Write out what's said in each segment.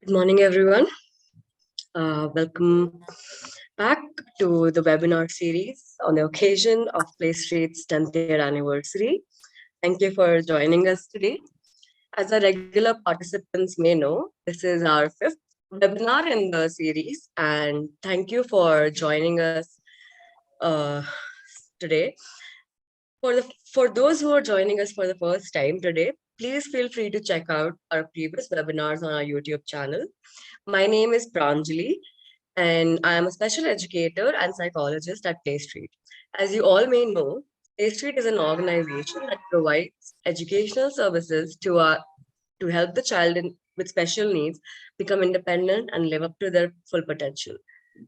Good morning, everyone. Welcome back to the webinar series on the occasion of PlayStreet's 10th year anniversary. Thank you for joining us today. As our regular participants may know, this is our fifth webinar in the series, and thank you for joining us uh, today. For those who are joining us for the first time today, please feel free to check out our previous webinars on our YouTube channel. My name is Pranjali, and I am a special educator and psychologist at PlayStreet. As you all may know, PlayStreet is an organization that provides educational services to help the child with special needs become independent and live up to their full potential.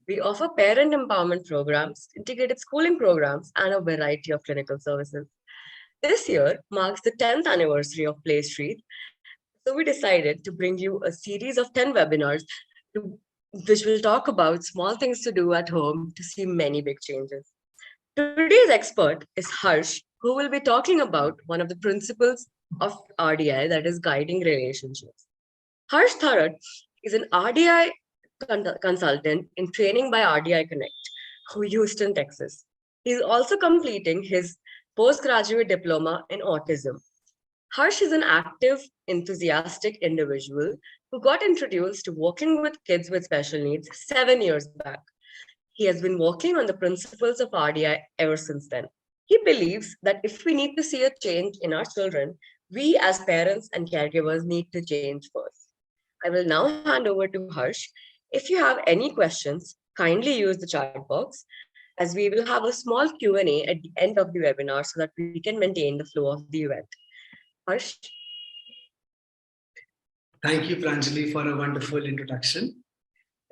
We offer parent empowerment programs, integrated schooling programs, and a variety of clinical services. This year marks the 10th anniversary of PlayStreet, so we decided to bring you a series of 10 webinars to, which will talk about small things to do at home to see many big changes. Today's expert is Harsh, who will be talking about one of the principles of RDI, that is guiding relationships. Harsh Tharat is an RDI consultant in training by RDI Connect, Houston, Texas. He is also completing his postgraduate diploma in autism. Harsh is an active, enthusiastic individual who got introduced to working with kids with special needs 7 years back. He has been working on the principles of RDI ever since then. He believes that if we need to see a change in our children, we as parents and caregivers need to change first. I will now hand over to Harsh. If you have any questions, kindly use the chat box, as we will have a small Q&A at the end of the webinar so that we can maintain the flow of the event. Harsh? Thank you, Pranjali, for a wonderful introduction.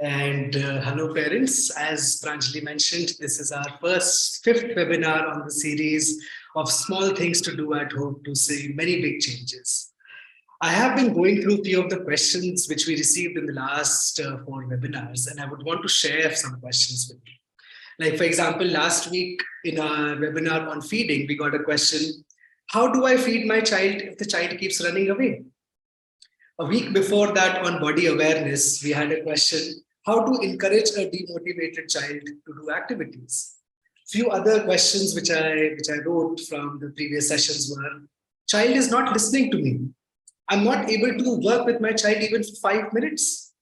And hello, parents. As Pranjali mentioned, this is our fifth webinar on the series of small things to do at home to see many big changes. I have been going through a few of the questions which we received in the last four webinars, and I would want to share some questions with you. Like, for example, last week in our webinar on feeding, we got a question, how do I feed my child if the child keeps running away? A week before that, on body awareness, we had a question, how to encourage a demotivated child to do activities? Few other questions which I wrote from the previous sessions were, child is not listening to me. I'm not able to work with my child even for 5 minutes.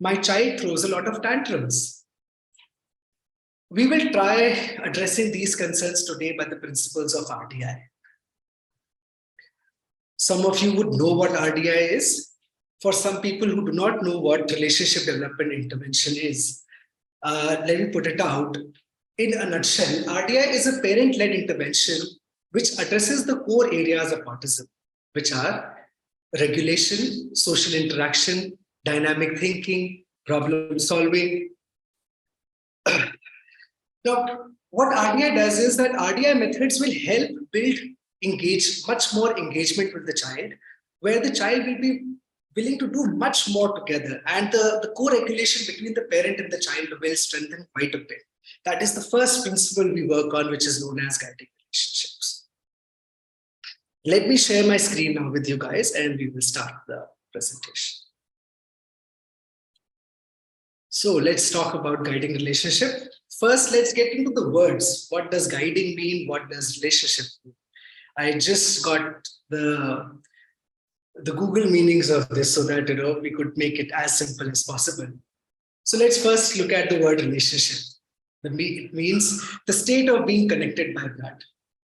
My child throws a lot of tantrums. We will try addressing these concerns today by the principles of RDI. Some of you would know what RDI is. For some people who do not know what relationship development intervention is, let me put it out. In a nutshell, RDI is a parent-led intervention which addresses the core areas of autism, which are regulation, social interaction, dynamic thinking, problem solving. Now, what RDI does is that RDI methods will help build much more engagement with the child, where the child will be willing to do much more together, and the co-regulation between the parent and the child will strengthen quite a bit. That is the first principle we work on, which is known as guiding relationships. Let me share my screen now with you guys, and we will start the presentation. So let's talk about guiding relationship. First, let's get into the words. What does guiding mean? What does relationship mean? I just got the Google meanings of this so that we could make it as simple as possible. So let's first look at the word relationship. It means the state of being connected by blood.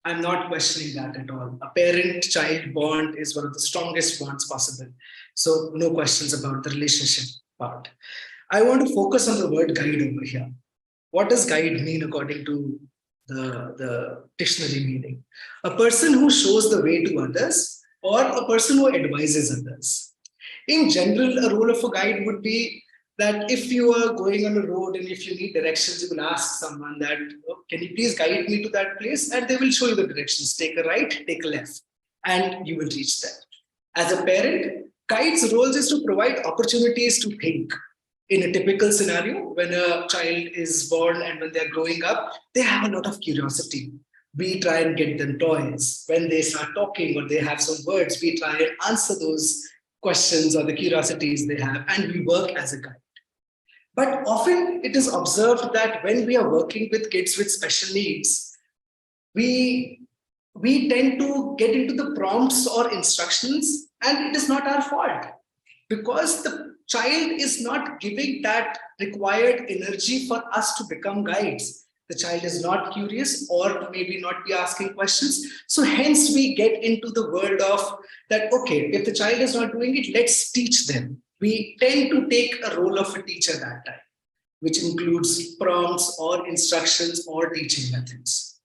I'm not questioning that at all. A parent-child bond is one of the strongest bonds possible. So no questions about the relationship part. I want to focus on the word guide over here. What does guide mean according to the dictionary meaning? A person who shows the way to others, or a person who advises others. In general, a role of a guide would be that if you are going on a road and if you need directions, you will ask someone that, oh, can you please guide me to that place? And they will show you the directions. Take a right, take a left, and you will reach there. As a parent, guide's role is to provide opportunities to think. In a typical scenario, when a child is born and when they're growing up, they have a lot of curiosity. We try and get them toys. When they start talking or they have some words, we try and answer those questions or the curiosities they have, and we work as a guide. But often it is observed that when we are working with kids with special needs, we tend to get into the prompts or instructions, and it is not our fault because the child is not giving that required energy for us to become guides. The child is not curious or maybe not be asking questions. So hence we get into the world of that, okay, if the child is not doing it, let's teach them. We tend to take a role of a teacher that time, which includes prompts or instructions or teaching methods.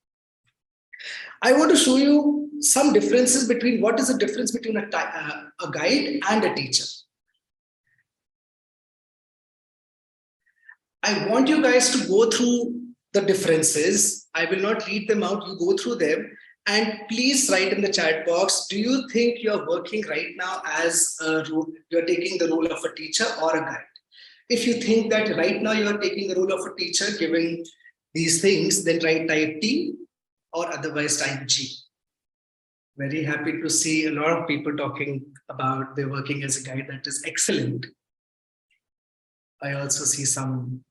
I want to show you some differences between what is the difference between a guide and a teacher. I want you guys to go through the differences. I will not read them out. You go through them and please write in the chat box. Do you think you're working right now as you're taking the role of a teacher or a guide? If you think that right now you're taking the role of a teacher, giving these things, then write type T or otherwise type G. Very happy to see a lot of people talking about their working as a guide. That is excellent. I also see some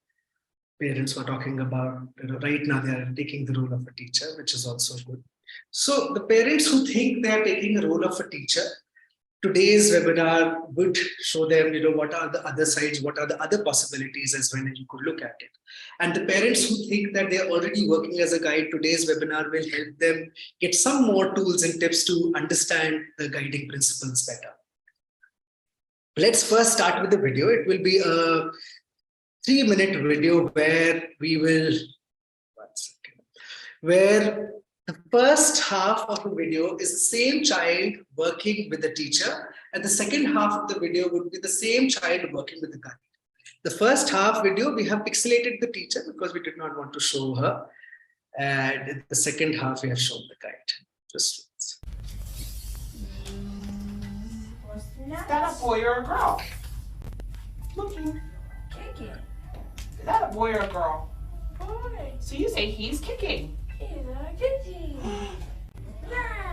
parents who are talking about, right now they are taking the role of a teacher, which is also good. So the parents who think they are taking the role of a teacher, today's webinar would show them, what are the other sides, what are the other possibilities as when you could look at it. And the parents who think that they're already working as a guide, today's webinar will help them get some more tools and tips to understand the guiding principles better. Let's first start with the video. It will be a 3-minute video where we will, where the first half of the video is the same child working with the teacher, and the second half of the video would be the same child working with the guide. The first half video, we have pixelated the teacher because we did not want to show her. And in the second half, we have shown the guide. Just is that a boy or a girl? Looking. Kicking. Is that a boy or a girl? Boy. So you say he's kicking. He's a kicking.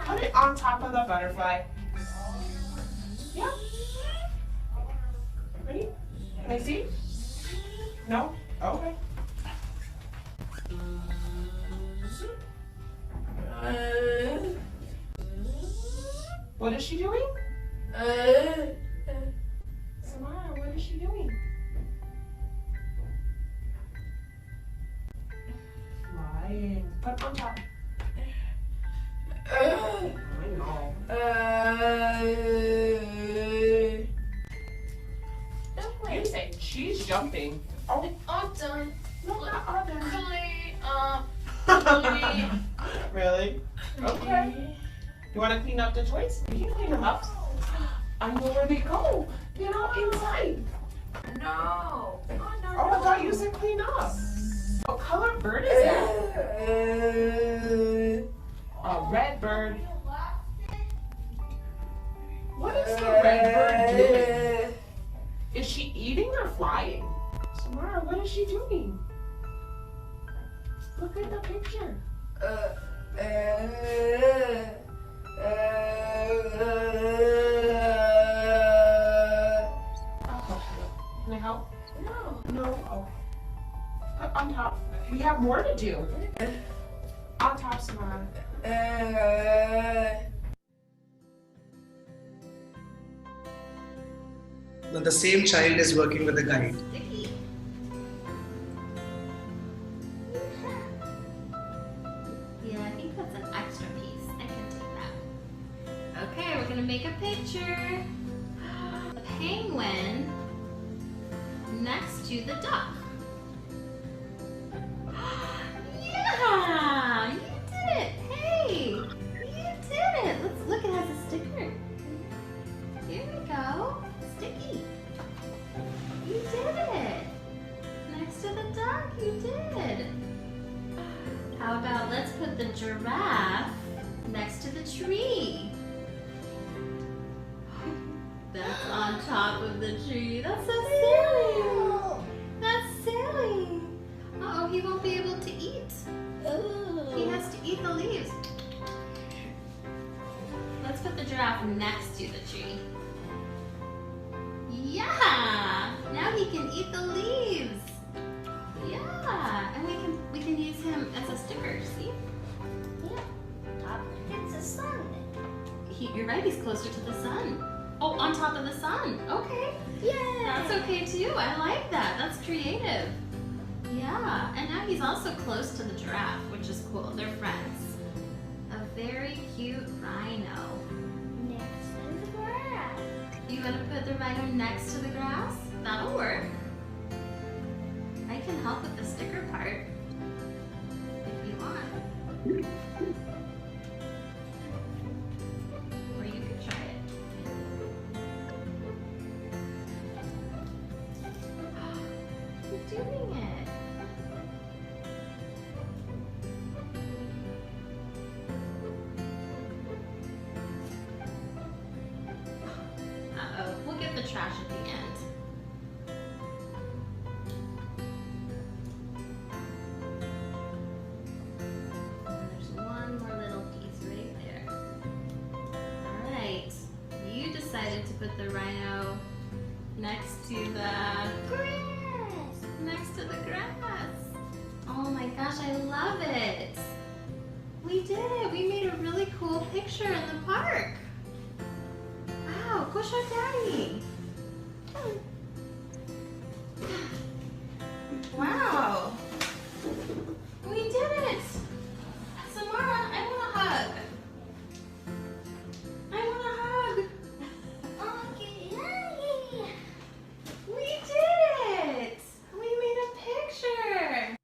Put it on top of the butterfly. Yeah. Ready? Can I see? No? Okay. What is she doing? Samara, what is she doing? Flying. Put it on top. I know. You say she's jumping. Oh, All done. no, not all done. Clean up. Really? Okay. You want to clean up the toys? You can clean them up. I know where they go. They're all inside. No. Oh, no. Oh, I thought you said clean up. What color bird is that? A red bird. What is the red bird doing? Is she eating or flying? Samara, what is she doing? Look at the picture. Can I help? No. No? Okay. Put on top. We have more to do. On top, Samara. now the same child is working with the guide. Yeah, I think that's an extra piece. I can take that. Okay, we're gonna make a picture. A penguin next to the duck. Yeah! You did it! Hey! You did it! Let's look, it has a sticker. Here we go. Sticky. You did it! Next to the duck, you did. How about let's put the giraffe next to the tree? That's on top of the tree. That's so silly. That's silly. Uh-oh, he won't be able to eat. He has to eat the leaves. Let's put the giraffe next to the tree. Yeah. Now he can eat the leaves. Yeah. And we can use him as a sticker. See? Yeah. Top hits the sun. You're right. He's closer to the sun. Oh, on top of the sun. Okay. Yeah. That's okay too. I like that. That's creative. Yeah. And now he's also close to the giraffe, which is cool. They're friends. A very cute rhino. Next to the grass. You want to put the rhino next to the grass? That'll work. I can help with the sticker part if you want. Or you could try it. You're doing it. Uh-oh, we'll get the trash at the end. And there's one more little piece right there. Alright, you decided to put the rhino next to the Grass. next to the grass. Oh my gosh, I love it. We did it. We made a really cool picture in the park. Wow, go show Daddy. Wow. We did it. Samara, I want a hug. I want a hug. Okay. Yay. We did it. We made a picture.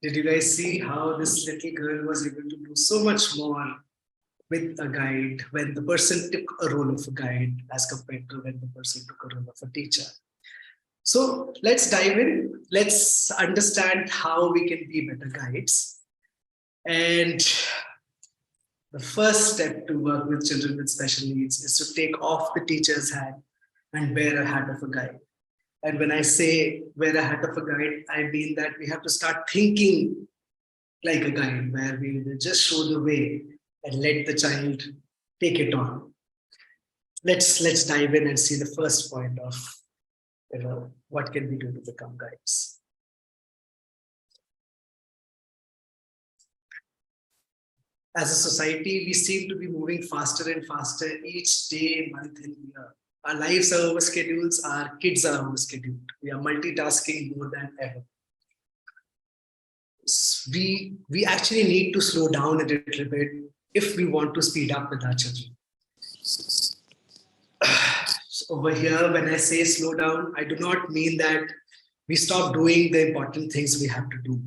Did you guys see how this little girl was able to do so much more with a guide when the person took a role of a guide as compared to when the person took a role of a teacher? So let's dive in. Let's understand how we can be better guides. And the first step to work with children with special needs is to take off the teacher's hat and wear a hat of a guide. And when I say wear a hat of a guide, I mean that we have to start thinking like a guide, where we will just show the way and let the child take it on. Let's dive in and see the first point of what can we do to become guides. As a society, we seem to be moving faster and faster each day, month, and year. Our lives are overscheduled, our kids are overscheduled. We are multitasking more than ever. We actually need to slow down a little bit if we want to speed up with our children. So over here, when I say slow down, I do not mean that we stop doing the important things we have to do.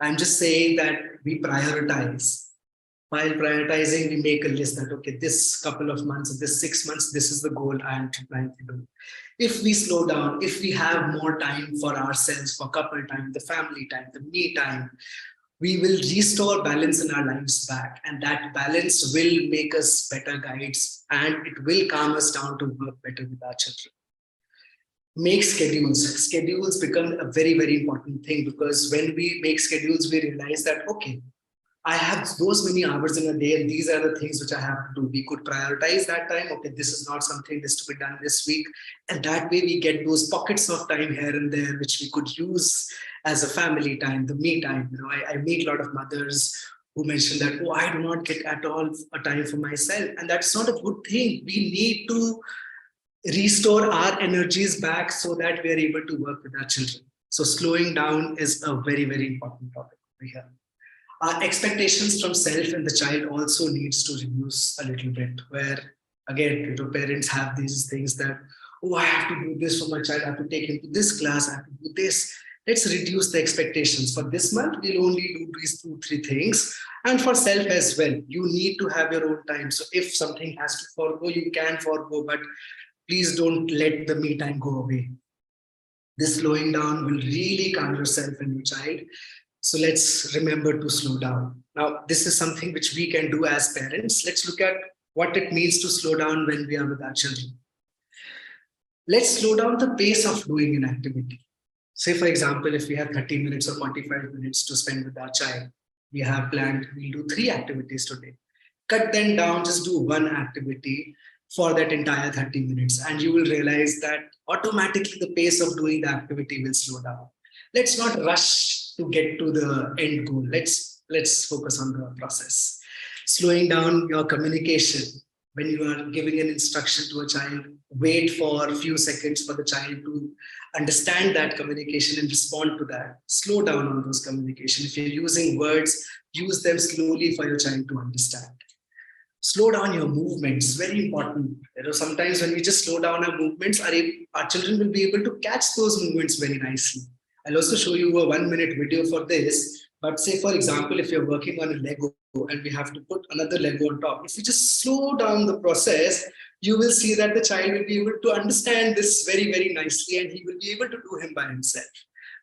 I'm just saying that we prioritize. While prioritizing, we make a list that, okay, this couple of months, this 6 months, this is the goal I am trying to do. If we slow down, if we have more time for ourselves, for couple time, the family time, the me time, we will restore balance in our lives back. And that balance will make us better guides and it will calm us down to work better with our children. Make schedules. Schedules become a very, very important thing, because when we make schedules, we realize that, okay, I have those many hours in a day and these are the things which I have to do. We could prioritize that time. Okay, this is not something that's to be done this week. And that way we get those pockets of time here and there, which we could use as a family time, the me time. I meet a lot of mothers who mention that, oh, I do not get at all a time for myself. And that's not a good thing. We need to restore our energies back so that we are able to work with our children. So slowing down is a very, very important topic over here. Our expectations from self and the child also needs to reduce a little bit, where again, parents have these things that, oh, I have to do this for my child, I have to take him to this class, I have to do this. Let's reduce the expectations. For this month, we'll only do these 2-3 things. And for self as well, you need to have your own time. So if something has to forego, you can forego, but please don't let the me time go away. This slowing down will really calm yourself and your child. So let's remember to slow down. Now, this is something which we can do as parents. Let's look at what it means to slow down when we are with our children. Let's slow down the pace of doing an activity. Say, for example, if we have 30 minutes or 45 minutes to spend with our child, we have planned, we'll do 3 activities today. Cut them down, just do 1 activity for that entire 30 minutes. And you will realize that automatically the pace of doing the activity will slow down. Let's not rush to get to the end goal. Let's focus on the process. Slowing down your communication. When you are giving an instruction to a child, wait for a few seconds for the child to understand that communication and respond to that. Slow down on those communication. If you're using words, use them slowly for your child to understand. Slow down your movements, very important. Sometimes when we just slow down our movements, our children will be able to catch those movements very nicely. I'll also show you a 1-minute video for this. But say, for example, if you're working on a Lego and we have to put another Lego on top, if you just slow down the process, you will see that the child will be able to understand this very, very nicely, and he will be able to do him by himself.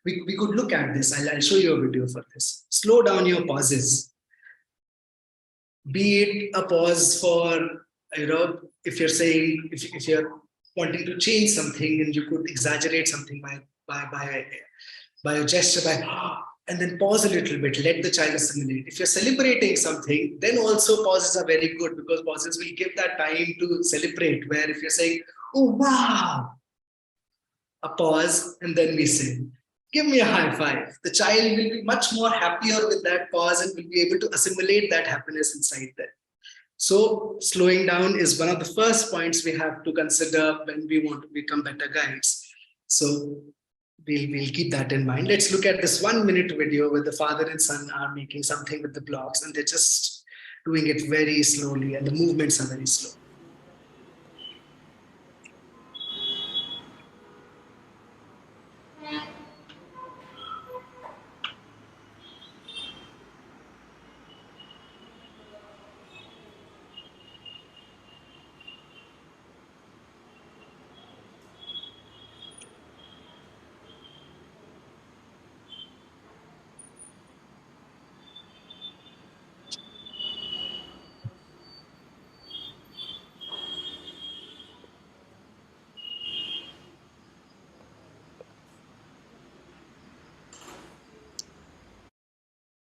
We could look at this. I'll show you a video for this. Slow down your pauses. Be it a pause for, if you're saying, if you're wanting to change something and you could exaggerate something by a gesture, and then pause a little bit, let the child assimilate. If you're celebrating something, then also pauses are very good, because pauses will give that time to celebrate, where if you're saying, oh, wow, a pause, and then we say, give me a high five. The child will be much more happier with that pause and will be able to assimilate that happiness inside them. So slowing down is one of the first points we have to consider when we want to become better guides. So we'll keep that in mind. Let's look at this 1-minute video where the father and son are making something with the blocks, and they're just doing it very slowly, and the movements are very slow.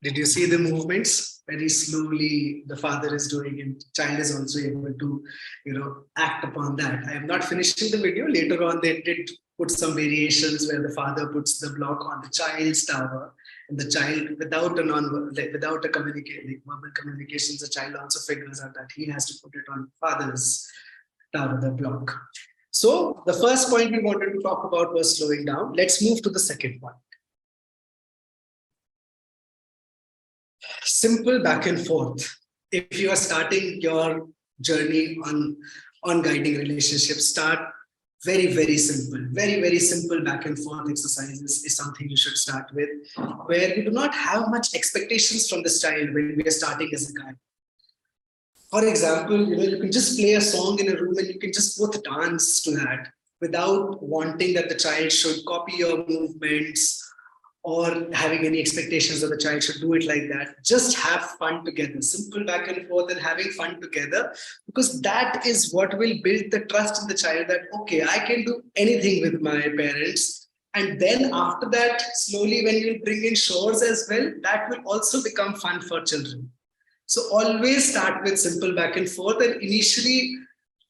Did you see the movements? Very slowly the father is doing, and child is also able to, act upon that. I am not finishing the video. Later on, they did put some variations where the father puts the block on the child's tower, and the child, without a verbal communications, the child also figures out that he has to put it on father's tower, the block. So the first point we wanted to talk about was slowing down. Let's move to the second point. Simple back and forth. If you are starting your journey on guiding relationships, start very, very simple. Very, very simple back and forth exercises is something you should start with, where we do not have much expectations from this child when we are starting as a guide. For example, you can just play a song in a room and you can just both dance to that without wanting that the child should copy your movements or having any expectations that the child should do it like that. Just have fun together, simple back and forth and having fun together, because that is what will build the trust in the child that, okay, I can do anything with my parents. And then after that, slowly when you bring in chores as well, that will also become fun for children. So always start with simple back and forth, and initially,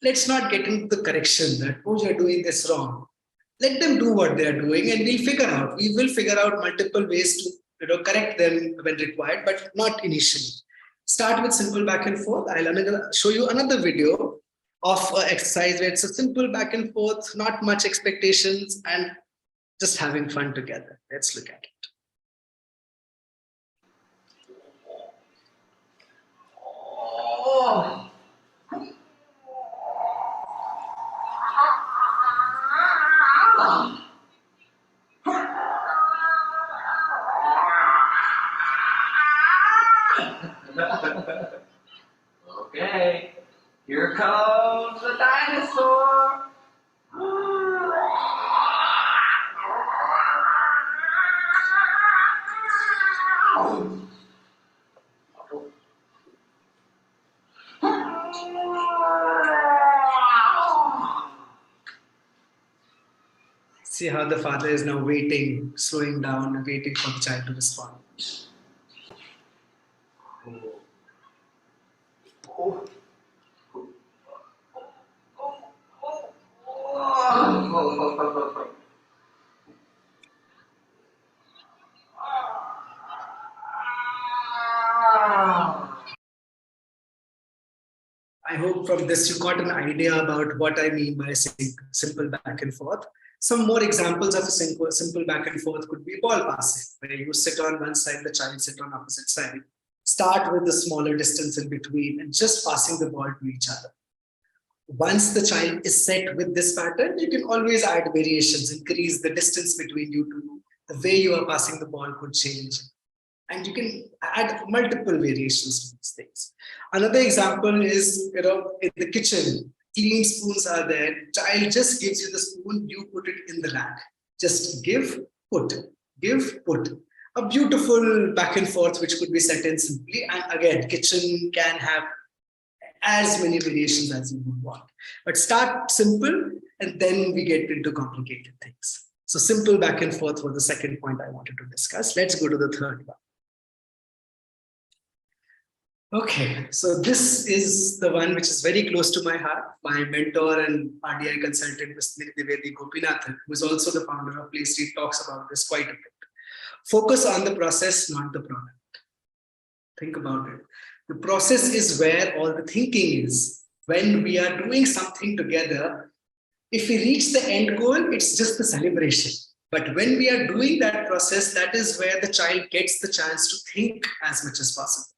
let's not get into the correction that, oh, you're doing this wrong. Let them do what they are doing, and we will figure out multiple ways to correct them when required, but not initially. Start with simple back and forth. I'll show you another video of an exercise where it's a simple back and forth, not much expectations, and just having fun together. Let's look at it. Oh. Okay, here comes the dinosaur. See how the father is now waiting, slowing down and waiting for the child to respond. I hope from this you got an idea about what I mean by simple back and forth. Some more examples of a simple back and forth could be ball passing, where you sit on one side, the child sit on opposite side. Start with the smaller distance in between and just passing the ball to each other. Once the child is set with this pattern, you can always add variations, increase the distance between you two. The way you are passing the ball could change. And you can add multiple variations to these things. Another example is, in the kitchen, clean spoons are there. Child just gives you the spoon, you put it in the rack. Just give, put, give, put. A beautiful back and forth which could be set in simply. And again, kitchen can have as many variations as you would want. But start simple and then we get into complicated things. So simple back and forth was the second point I wanted to discuss. Let's go to the third one. Okay, so this is the one which is very close to my heart. My mentor and RDI consultant, Ms. Nidivedi Gopinathan, who is also the founder of PlayStreet, talks about this quite a bit. Focus on the process, not the product. Think about it. The process is where all the thinking is. When we are doing something together, if we reach the end goal, it's just the celebration. But when we are doing that process, that is where the child gets the chance to think as much as possible.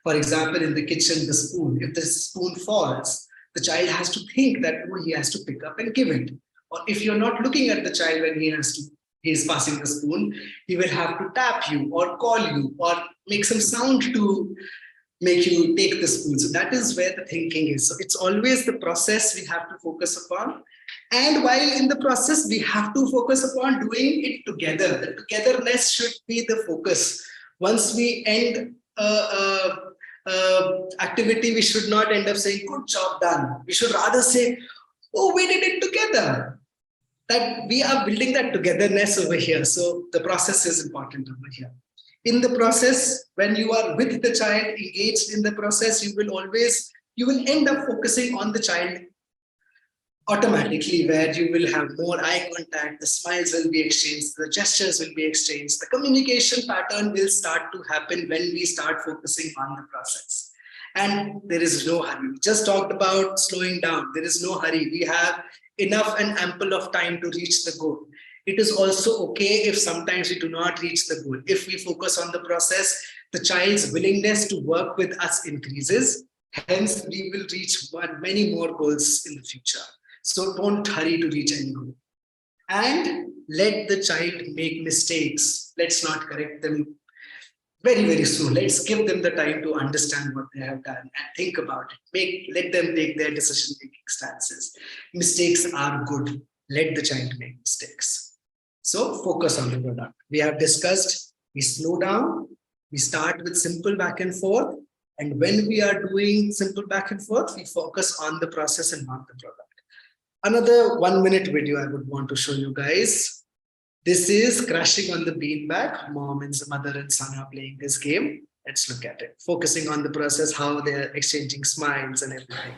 For example, in the kitchen, the spoon, if the spoon falls, the child has to think that he has to pick up and give it. Or if you're not looking at the child when he is passing the spoon, he will have to tap you or call you or make some sound to make you take the spoon. So that is where the thinking is. So it's always the process we have to focus upon. And while in the process, we have to focus upon doing it together. The togetherness should be the focus. Once we end activity, we should not end up saying, good job done. We should rather say, oh, we did it together. That we are building that togetherness over here. So the process is important over here. In the process, when you are with the child, engaged in the process, you will end up focusing on the child automatically, where you will have more eye contact, the smiles will be exchanged, the gestures will be exchanged, the communication pattern will start to happen when we start focusing on the process. And there is no hurry. We just talked about slowing down. There is no hurry. We have enough and ample of time to reach the goal. It is also okay if sometimes we do not reach the goal. If we focus on the process, the child's willingness to work with us increases. Hence, we will reach many more goals in the future. So don't hurry to reach any goal. And let the child make mistakes. Let's not correct them very, very soon. Let's give them the time to understand what they have done and think about it. Let them take their decision-making stances. Mistakes are good. Let the child make mistakes. So focus on the product. We have discussed, we slow down, we start with simple back and forth. And when we are doing simple back and forth, we focus on the process and not the product. Another 1-minute video I would want to show you guys. This is Crashing on the Beanbag. Mother and son are playing this game. Let's look at it. Focusing on the process, how they're exchanging smiles and everything.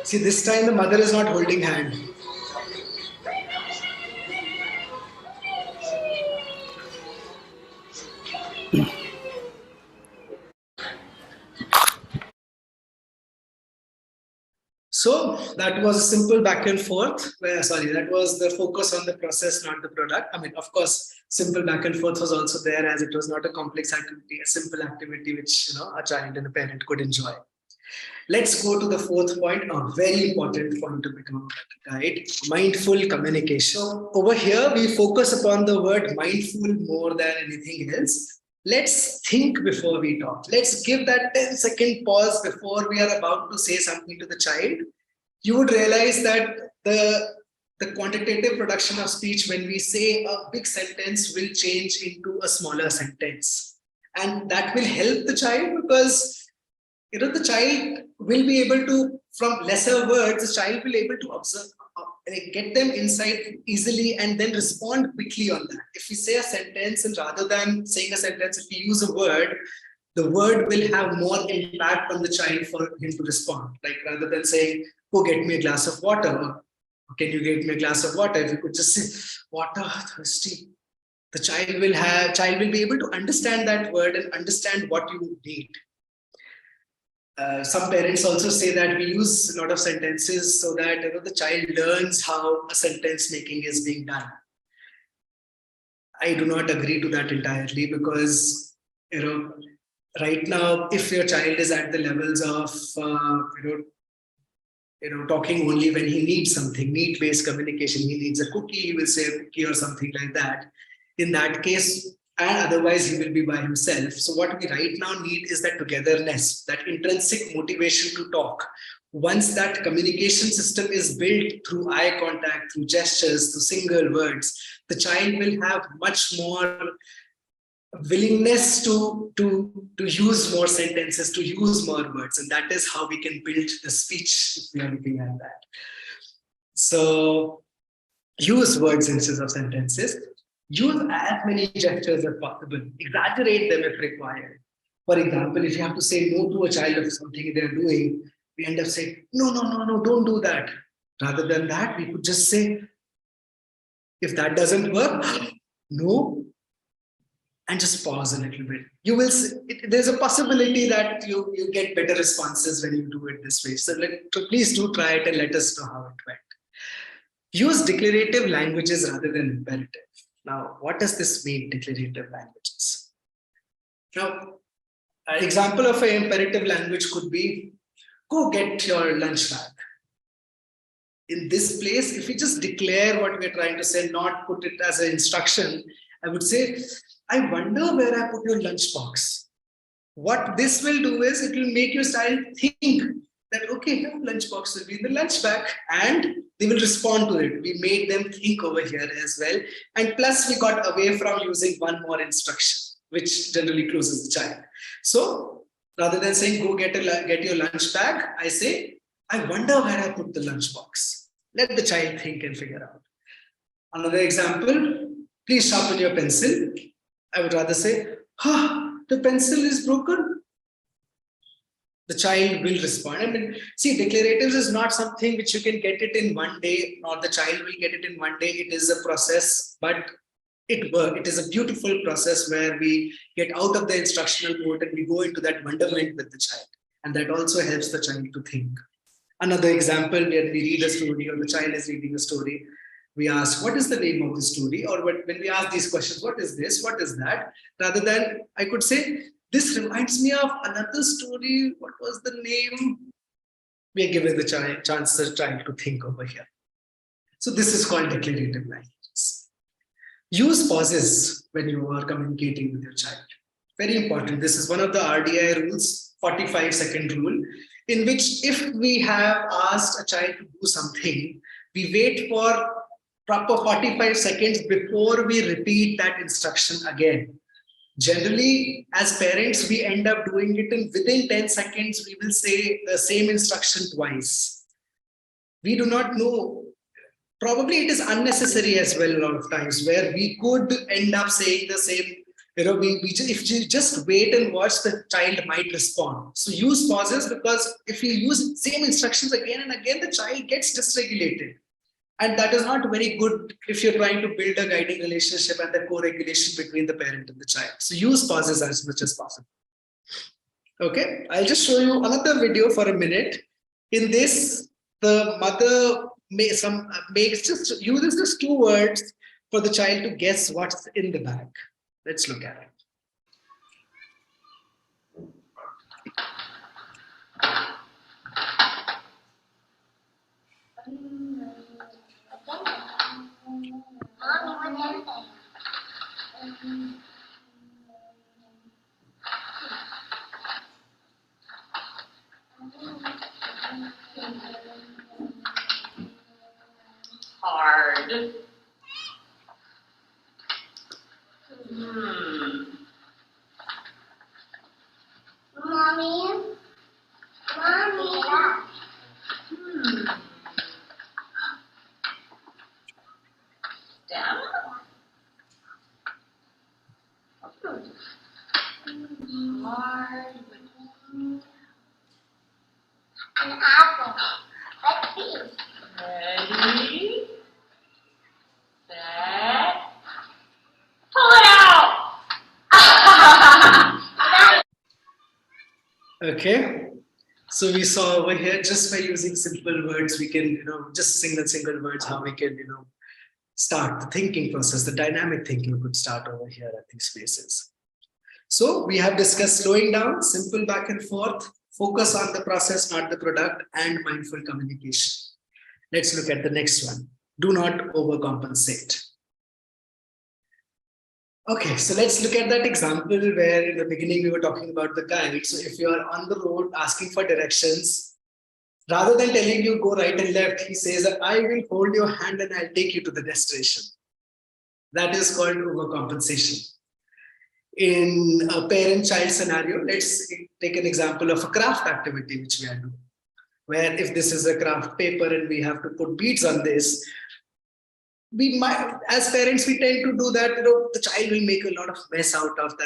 See, this time the mother is not holding hand. So that was a simple back and forth. That was the focus on the process, not the product. I mean, of course, simple back and forth was also there, as it was not a complex activity, a simple activity which a child and a parent could enjoy. Let's go to the fourth point, a very important point to become a guide, mindful communication. So over here, we focus upon the word mindful more than anything else. Let's think before we talk. Let's give that 10-second pause before we are about to say something to the child. you would realize that the quantitative production of speech, when we say a big sentence, will change into a smaller sentence. And that will help the child because the child will be able to, from lesser words, the child will be able to observe, get them insight easily and then respond quickly on that. If we say a sentence and rather than saying a sentence, if we use a word, the word will have more impact on the child for him to respond. Like rather than saying, go get me a glass of water, or can you get me a glass of water? If you could just say, water, thirsty, the child will be able to understand that word and understand what you need. Some parents also say that we use a lot of sentences so that the child learns how a sentence making is being done. I do not agree to that entirely because right now, if your child is at the levels of talking only when he needs something, need-based communication, he needs a cookie, he will say a cookie or something like that. In that case, and otherwise he will be by himself. So what we right now need is that togetherness, that intrinsic motivation to talk. Once that communication system is built through eye contact, through gestures, through single words, the child will have much more willingness to use more sentences, to use more words. And that is how we can build the speech if we are looking at that. So use words instead of sentences. Use as many gestures as possible. Exaggerate them if required. For example, if you have to say no to a child of something they're doing, we end up saying, no, don't do that. Rather than that, we could just say, if that doesn't work, no, and just pause a little bit. You will see, there's a possibility that you get better responses when you do it this way. So please do try it and let us know how it went. Use declarative languages rather than imperative. Now, what does this mean, declarative languages? Now, an example of an imperative language could be, go get your lunch bag. In this place, if we just declare what we're trying to say, not put it as an instruction, I would say, I wonder where I put your lunchbox. What this will do is it will make your child think that, okay, your lunchbox will be in the lunch bag, and they will respond to it. We made them think over here as well. And plus we got away from using one more instruction, which generally closes the child. So rather than saying, go get your lunch bag, I say, I wonder where I put the lunchbox. Let the child think and figure out. Another example, please sharpen your pencil. I would rather say, the pencil is broken. The child will respond. I mean, see, declaratives is not something which you can get it in one day, or the child will get it in one day. It is a process, but it works. It is a beautiful process where we get out of the instructional mode and we go into that wonderment with the child. And that also helps the child to think. Another example, when we read a story or the child is reading a story, we ask, what is the name of the story? Or when we ask these questions, what is this? What is that? Rather than, I could say, this reminds me of another story. What was the name? We are giving the chance the child to think over here. So this is called declarative languages. Use pauses when you are communicating with your child. Very important. This is one of the RDI rules, 45-second rule, in which if we have asked a child to do something, we wait for proper 45 seconds before we repeat that instruction again. Generally, as parents, we end up doing it, and within 10 seconds, we will say the same instruction twice. We do not know. Probably it is unnecessary as well a lot of times, where we could end up saying the same. If you just wait and watch, the child might respond. So use pauses, because if you use same instructions again and again, the child gets dysregulated. And that is not very good if you're trying to build a guiding relationship and the co-regulation between the parent and the child. So use pauses as much as possible. Okay, I'll just show you another video for a minute. In this, the mother uses just two words for the child to guess what's in the bag. Let's look at it. Mommy, what is that? Mommy. Mommy. Down. Hard. An apple. Let's see. Ready. Set. Pull it out. Okay. So we saw over here, just by using simple words, we can, just single words, how we can, start the thinking process, the dynamic thinking could start over here at these spaces. So we have discussed slowing down, simple back and forth, focus on the process, not the product, and mindful communication. Let's look at the next one. Do not overcompensate. Okay, so let's look at that example where in the beginning we were talking about the guide. So if you are on the road asking for directions, rather than telling you go right and left, he says that I will hold your hand and I'll take you to the destination. That is called overcompensation. In a parent-child scenario, let's take an example of a craft activity which we are doing, where if this is a craft paper and we have to put beads on this, we might, as parents, we tend to do that. The child will make a lot of mess out of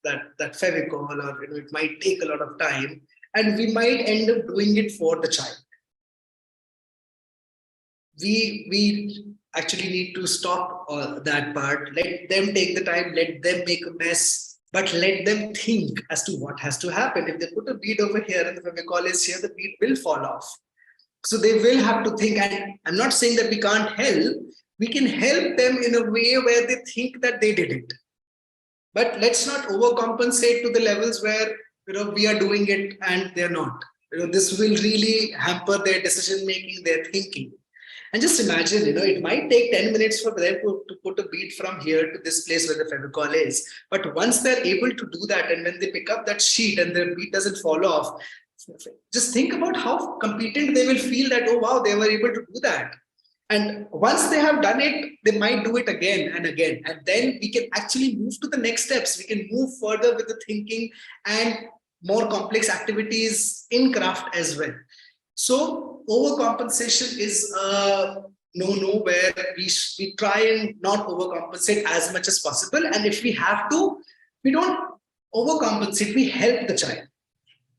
that Fevicol, or it might take a lot of time, and we might end up doing it for the child. We actually need to stop that part. Let them take the time, let them make a mess, but let them think as to what has to happen. If they put a bead over here and the Fevicol is here, the bead will fall off. So they will have to think, and I'm not saying that we can't help. We can help them in a way where they think that they did it. But let's not overcompensate to the levels where we are doing it and they're not. This will really hamper their decision making, their thinking. And just imagine, it might take 10 minutes for them to put a bead from here to this place where the Fevicol is. But once they're able to do that, and when they pick up that sheet and their bead doesn't fall off, just think about how competent they will feel that, oh, wow, they were able to do that. And once they have done it, they might do it again and again. And then we can actually move to the next steps. We can move further with the thinking and more complex activities in craft as well. So overcompensation is a no-no, where we try and not overcompensate as much as possible. And if we have to, we don't overcompensate, we help the child.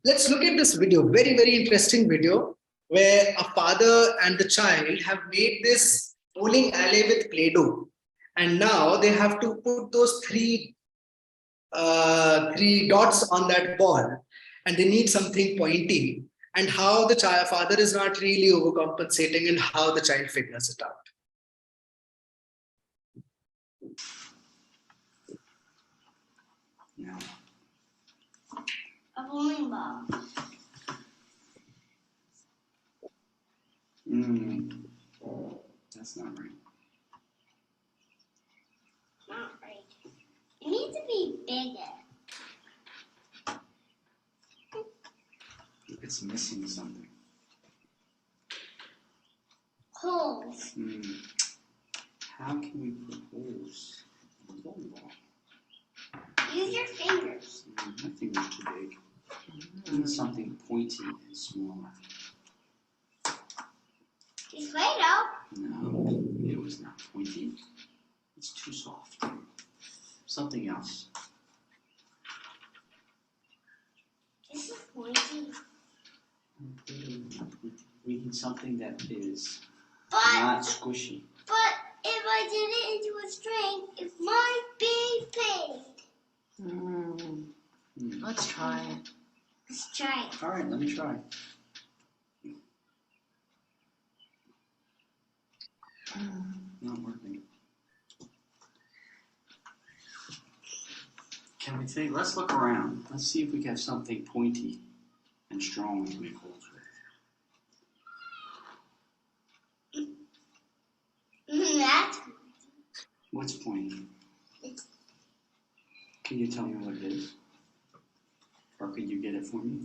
Let's look at this video, very, very interesting video, where a father and the child have made this bowling alley with Play-Doh. And now they have to put those three dots on that ball, and they need something pointy, and how the father is not really overcompensating and how the child figures it out. No. A bowling ball. That's not right. Not right. It needs to be bigger. It's missing something. Holes. How can we put holes in a bowling ball? Use your fingers. My finger's too big. I need something pointy and small. Use Play-Doh. No, it was not pointy. It's too soft. Something else. This is pointy. We need something that is But not squishy. if I did it into a string, it might be paid. Let's try it. Let's try it. All right, let me try. Not working. Can we think? Let's look around. Let's see if we have something pointy and strong to make holes with. That's What's pointy? Can you tell me what it is? Or could you get it for me?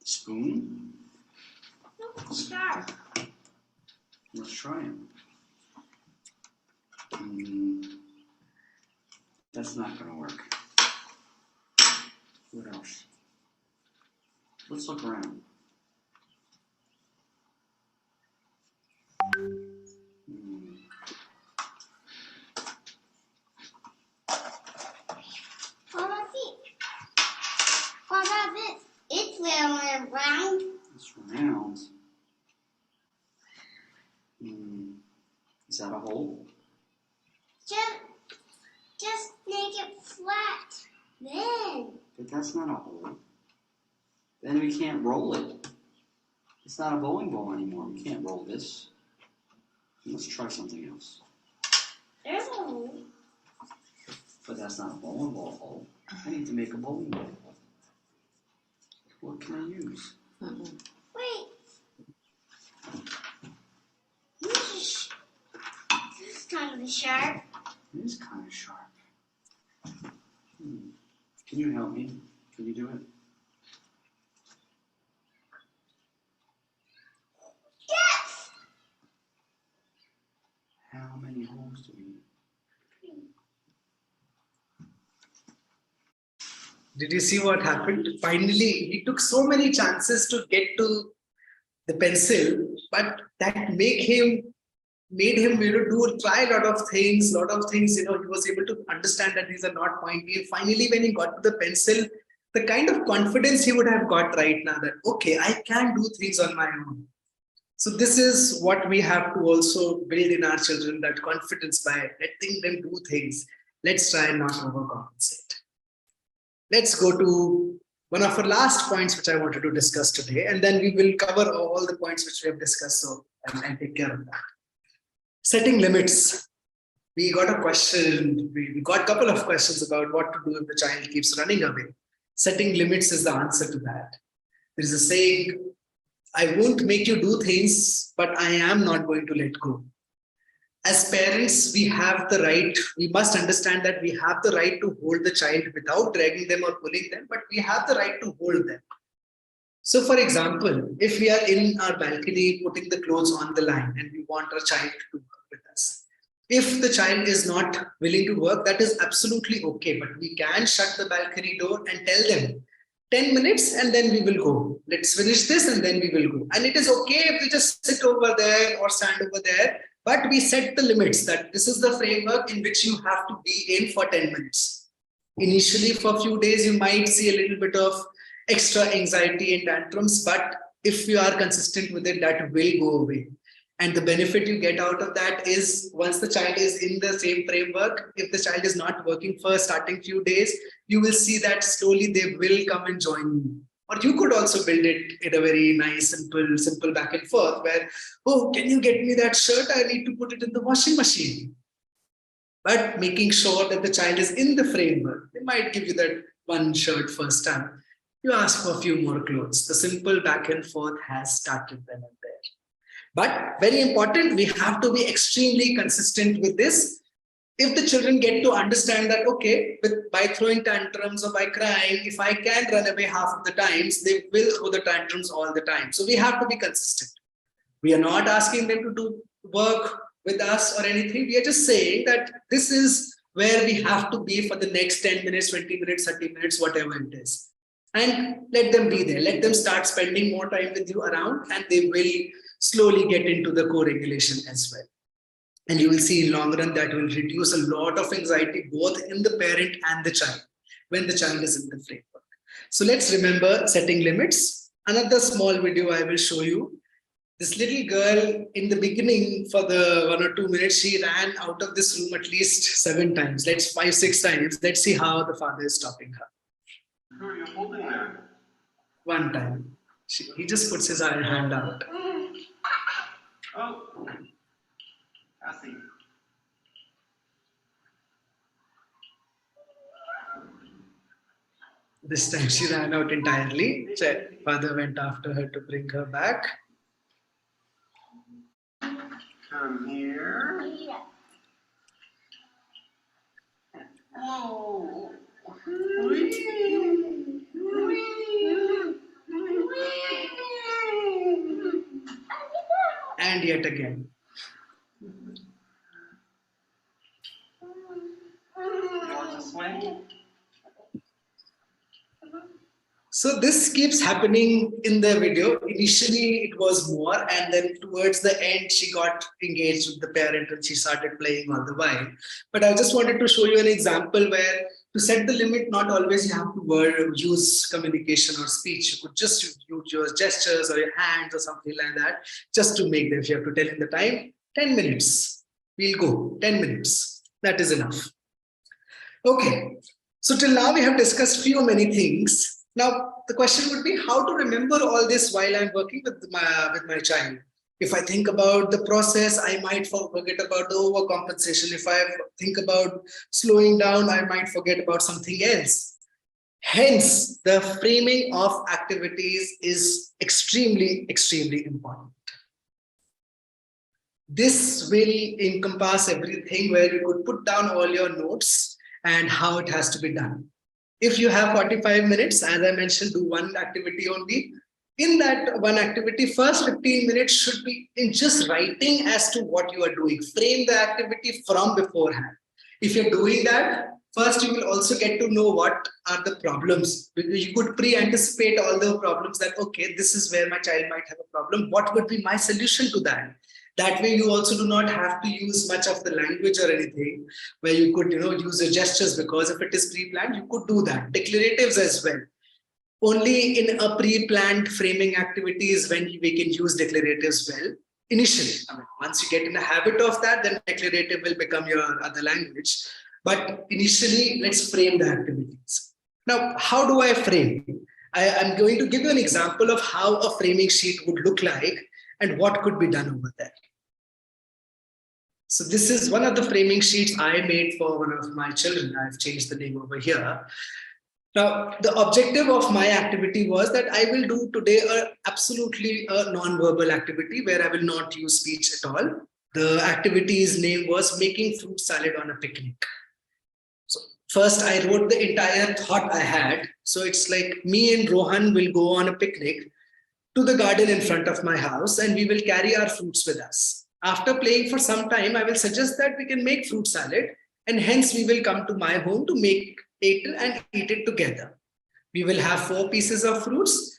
Spoon? sharp. let's try it. That's not gonna work. What else? Let's look around. What about it? What about this? It's round. It's round. Is that a hole? Just make it flat. Then. But that's not a hole. Then we can't roll it. It's not a bowling ball anymore. We can't roll this. Let's try something else. There's a hole. But that's not a bowling ball hole. I need to make a bowling ball hole. What can I use? Wait. This is kind of sharp. It is kind of sharp. Can you help me? Can you do it? Yes! How many holes do we need? Did you see what happened? Finally, he took so many chances to get to the pencil, but that made him try a lot of things. He was able to understand that these are not pointy. And finally, when he got to the pencil, the kind of confidence he would have got right now that, okay, I can do things on my own. So this is what we have to also build in our children, that confidence by letting them do things. Let's try and not overcompensate. Let's go to one of our last points, which I wanted to discuss today, and then we will cover all the points which we have discussed. So I'll take care of that. Setting limits. We got a question, we got a couple of questions about what to do if the child keeps running away. Setting limits is the answer to that. There is a saying, I won't make you do things, but I am not going to let go. As parents, we have the right, we must understand that we have the right to hold the child without dragging them or pulling them, but we have the right to hold them. So for example, if we are in our balcony putting the clothes on the line and we want our child to work with us, if the child is not willing to work, that is absolutely okay, but we can shut the balcony door and tell them 10 minutes and then we will go. Let's finish this and then we will go. And it is okay if we just sit over there or stand over there, but we set the limits that this is the framework in which you have to be in for 10 minutes. Initially, for a few days, you might see a little bit of extra anxiety and tantrums, but if you are consistent with it, that will go away. And the benefit you get out of that is once the child is in the same framework, if the child is not working for starting few days, you will see that slowly they will come and join you. Or you could also build it in a very nice, simple back and forth where, oh, can you get me that shirt? I need to put it in the washing machine. But making sure that the child is in the framework. They might give you that one shirt first time. You ask for a few more clothes. The simple back and forth has started then and there. But very important, we have to be extremely consistent with this. If the children get to understand that, okay, by throwing tantrums or by crying, if I can run away half of the times, they will throw the tantrums all the time. So we have to be consistent. We are not asking them to do work with us or anything. We are just saying that this is where we have to be for the next 10 minutes, 20 minutes, 30 minutes, whatever it is. And let them be there. Let them start spending more time with you around, and they will slowly get into the co-regulation as well. And you will see in long run that will reduce a lot of anxiety both in the parent and the child when the child is in the framework. So let's remember setting limits. Another small video I will show you. This little girl in the beginning for the 1 or 2 minutes, she ran out of this room at least 7 times. Let's 5, 6 times. Let's see how the father is stopping her. Who are you holding there? 1 time. He just puts his hand out. Oh, I see. This time she ran out entirely. So father went after her to bring her back. Come here. Oh. And yet again. swing. So this keeps happening in the video. Initially, it was more, and then towards the end, she got engaged with the parent and she started playing all the while. But I just wanted to show you an example where to set the limit, not always you have to use communication or speech. You could just use your gestures or your hands or something like that, just to make them. If you have to tell in the time, 10 minutes. We'll go 10 minutes. That is enough. Okay. So till now, we have discussed many things. Now, the question would be how to remember all this while I'm working with my child. If I think about the process, I might forget about the overcompensation. If I think about slowing down, I might forget about something else. Hence, the framing of activities is extremely, extremely important. This will encompass everything where you could put down all your notes and how it has to be done. If you have 45 minutes, as I mentioned, do one activity only. In that one activity, first 15 minutes should be in just writing as to what you are doing. Frame the activity from beforehand. If you're doing that, first you will also get to know what are the problems. You could pre-anticipate all the problems that, okay, this is where my child might have a problem. What would be my solution to that? That way, you also do not have to use much of the language or anything where you could, use the gestures, because if it is pre-planned, you could do that. Declaratives as well. Only in a pre-planned framing activities when we can use declaratives well. Initially, once you get in a habit of that, then declarative will become your other language. But initially, let's frame the activities. Now, how do I frame? I'm going to give you an example of how a framing sheet would look like and what could be done over there. So this is one of the framing sheets I made for one of my children. I've changed the name over here. Now, the objective of my activity was that I will do today absolutely a non-verbal activity where I will not use speech at all. The activity's name was making fruit salad on a picnic. So first, I wrote the entire thought I had. So it's like me and Rohan will go on a picnic to the garden in front of my house and we will carry our fruits with us. After playing for some time, I will suggest that we can make fruit salad and hence we will come to my home to make it and eat it together. We will have 4 pieces of fruits,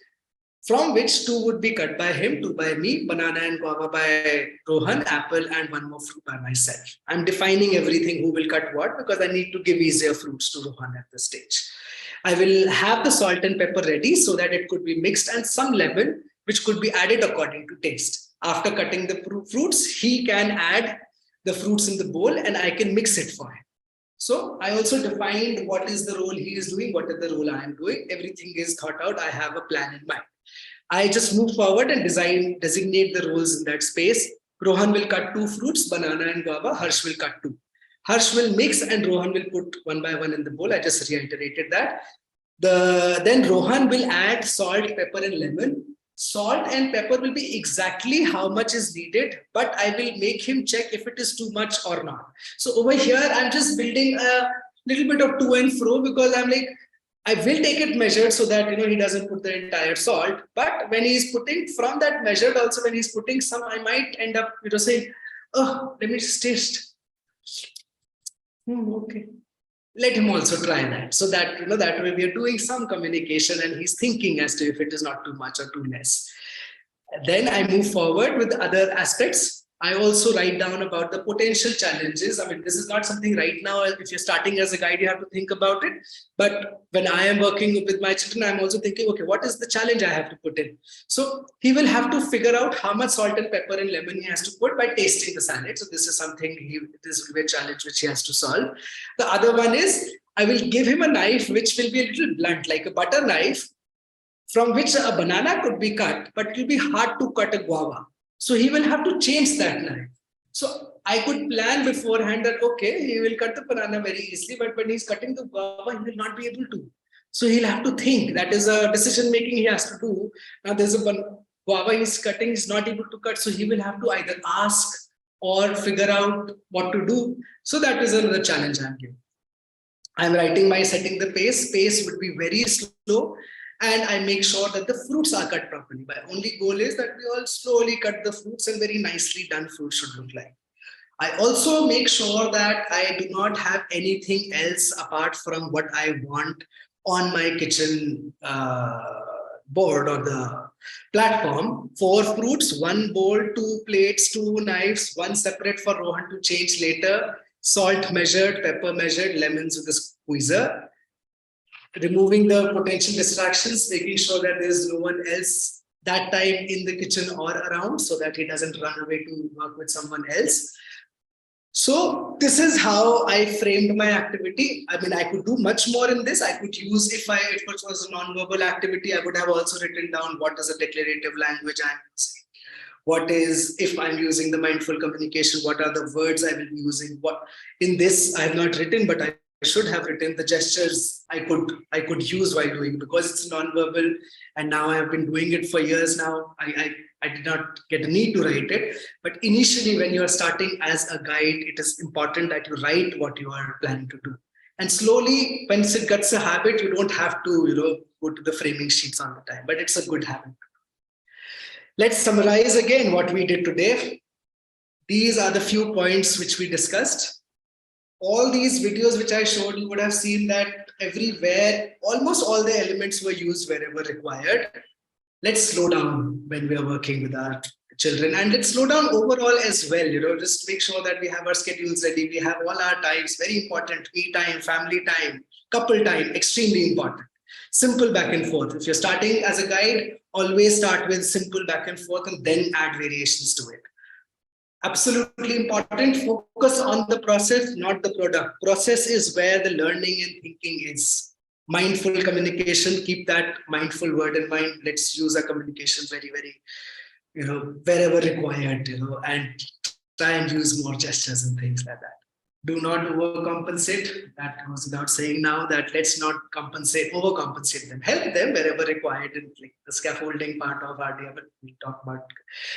from which 2 would be cut by him, 2 by me, banana and guava by Rohan, apple and 1 more fruit by myself. I'm defining everything who will cut what because I need to give easier fruits to Rohan at this stage. I will have the salt and pepper ready so that it could be mixed and some lemon which could be added according to taste. After cutting the fruits, he can add the fruits in the bowl and I can mix it for him. So I also defined what is the role he is doing, what is the role I am doing. Everything is thought out. I have a plan in mind. I just move forward and designate the roles in that space. Rohan will cut 2 fruits, banana and guava. Harsh will cut 2. Harsh will mix and Rohan will put 1 by 1 in the bowl. I just reiterated that. Then Rohan will add salt, pepper and lemon. Salt and pepper will be exactly how much is needed, but I will make him check if it is too much or not. So over here, I'm just building a little bit of to and fro because I'm like, I will take it measured so that, he doesn't put the entire salt. But when he's putting from that measured also, when he's putting some, I might end up, saying, oh, let me just taste. Okay. Let him also try that. So that, that way we are doing some communication and he's thinking as to if it is not too much or too less. Then I move forward with other aspects. I also write down about the potential challenges. This is not something right now, if you're starting as a guide, you have to think about it. But when I am working with my children, I'm also thinking, okay, what is the challenge I have to put in? So he will have to figure out how much salt and pepper and lemon he has to put by tasting the salad. So this is something, this will be a challenge which he has to solve. The other one is, I will give him a knife, which will be a little blunt, like a butter knife, from which a banana could be cut, but it will be hard to cut a guava. So he will have to change that knife. So I could plan beforehand that, okay, he will cut the banana very easily, but when he's cutting the guava, he will not be able to. So he'll have to think. That is a decision making he has to do. Now there's a guava he's cutting, he's not able to cut. So he will have to either ask or figure out what to do. So that is another challenge I'm giving. I'm writing my setting the pace. Pace would be very slow. And I make sure that the fruits are cut properly. My only goal is that we all slowly cut the fruits and very nicely done fruits should look like. I also make sure that I do not have anything else apart from what I want on my kitchen board or the platform. 4 fruits, 1 bowl, 2 plates, 2 knives, 1 separate for Rohan to change later, salt measured, pepper measured, lemons with a squeezer. Removing the potential distractions, making sure that there's no one else that time in the kitchen or around so that he doesn't run away to work with someone else. So this is how I framed my activity. I mean, I could do much more in this. I could use, if it was a non-verbal activity, I would have also written down what is a declarative language I'm using. What is, if I'm using the mindful communication, what are the words I will be using? What in this I have not written, but I should have written the gestures I could use while doing, because it's non-verbal, and now I have been doing it for years now. I did not get a need to write it. But initially, when you are starting as a guide, it is important that you write what you are planning to do. And slowly, once it gets a habit, you don't have to, go to the framing sheets all the time. But it's a good habit. Let's summarize again what we did today. These are the few points which we discussed. All these videos which I showed, you would have seen that everywhere, almost all the elements were used wherever required. Let's slow down when we are working with our children, and let's slow down overall as well. Just make sure that we have our schedules ready. We have all our times, very important, me time, family time, couple time, extremely important. Simple back and forth. If you're starting as a guide, always start with simple back and forth and then add variations to it. Absolutely important. Focus on the process, not the product. Process is where the learning and thinking is. Mindful communication, keep that mindful word in mind. Let's use our communication very, very, wherever required, and try and use more gestures and things like that. Do not overcompensate. That goes without saying now, that let's not overcompensate them. Help them wherever required in like the scaffolding part of RDA, but we'll talk about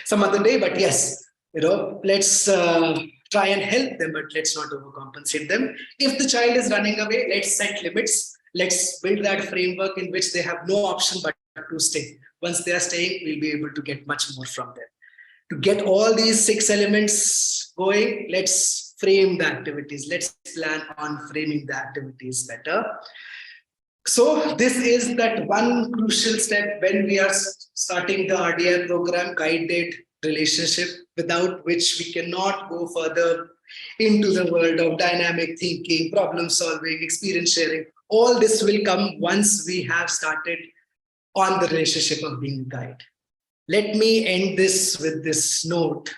some other day. But yes, let's try and help them, but let's not overcompensate them. If the child is running away, let's set limits. Let's build that framework in which they have no option but to stay. Once they are staying, we'll be able to get much more from them. To get all these 6 elements going, let's frame the activities. Let's plan on framing the activities better. So this is that one crucial step when we are starting the RDI program, guided relationship, without which we cannot go further into the world of dynamic thinking, problem solving, experience sharing. All this will come once we have started on the relationship of being a guide. Let me end this with this note.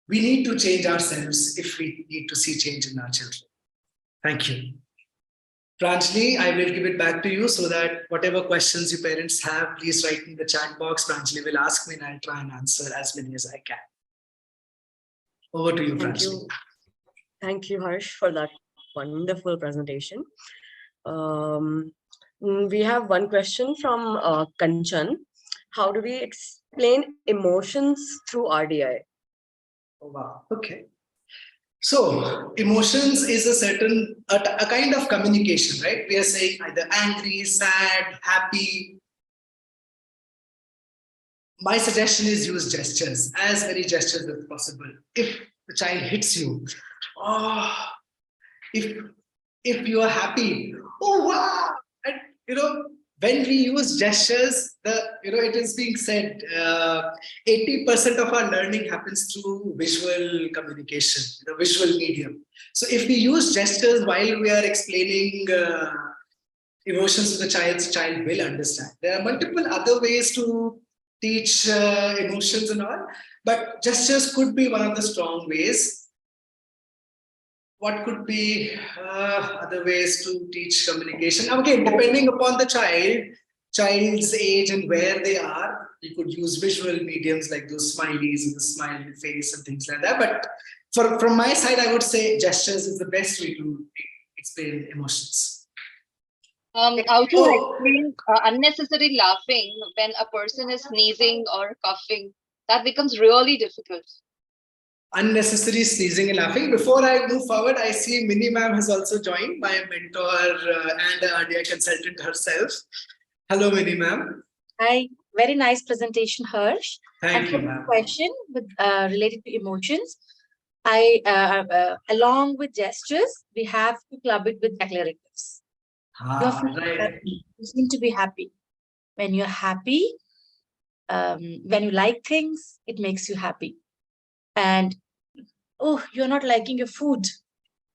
We need to change ourselves if we need to see change in our children. Thank you. Pranjali, I will give it back to you so that whatever questions you parents have, please write in the chat box. Pranjali will ask me and I'll try and answer as many as I can. Over to you, Pranjali. Thank you, Harsh, for that wonderful presentation. We have one question from Kanchan. How do we explain emotions through RDI? Oh, wow. Okay. So emotions is a kind of communication, right? We are saying either angry, sad, happy. My suggestion is use gestures, as many gestures as possible. If the child hits you, if you are happy, oh wow, and when we use gestures, it is being said 80% of our learning happens through visual communication, the visual medium. So if we use gestures while we are explaining emotions to the child will understand. There are multiple other ways to teach emotions and all, but gestures could be one of the strong ways. What could be other ways to teach communication? Again, depending upon the child's age and where they are, you could use visual mediums like those smileys and the smiley face and things like that. But from my side, I would say gestures is the best way to explain emotions. How to explain unnecessary laughing when a person is sneezing or coughing? That becomes really difficult. Unnecessary sneezing and laughing. Before I move forward, I see Minnie ma'am has also joined, my mentor and RDI consultant herself. Hello, Minnie ma'am. Hi, very nice presentation, Harsh. Thank you, And ma'am. question with, related to emotions. Along with gestures, we have to club it with declaratives. You're feeling Right. happy. You seem to be happy. When you're happy, when you like things, it makes you happy. And oh, you're not liking your food.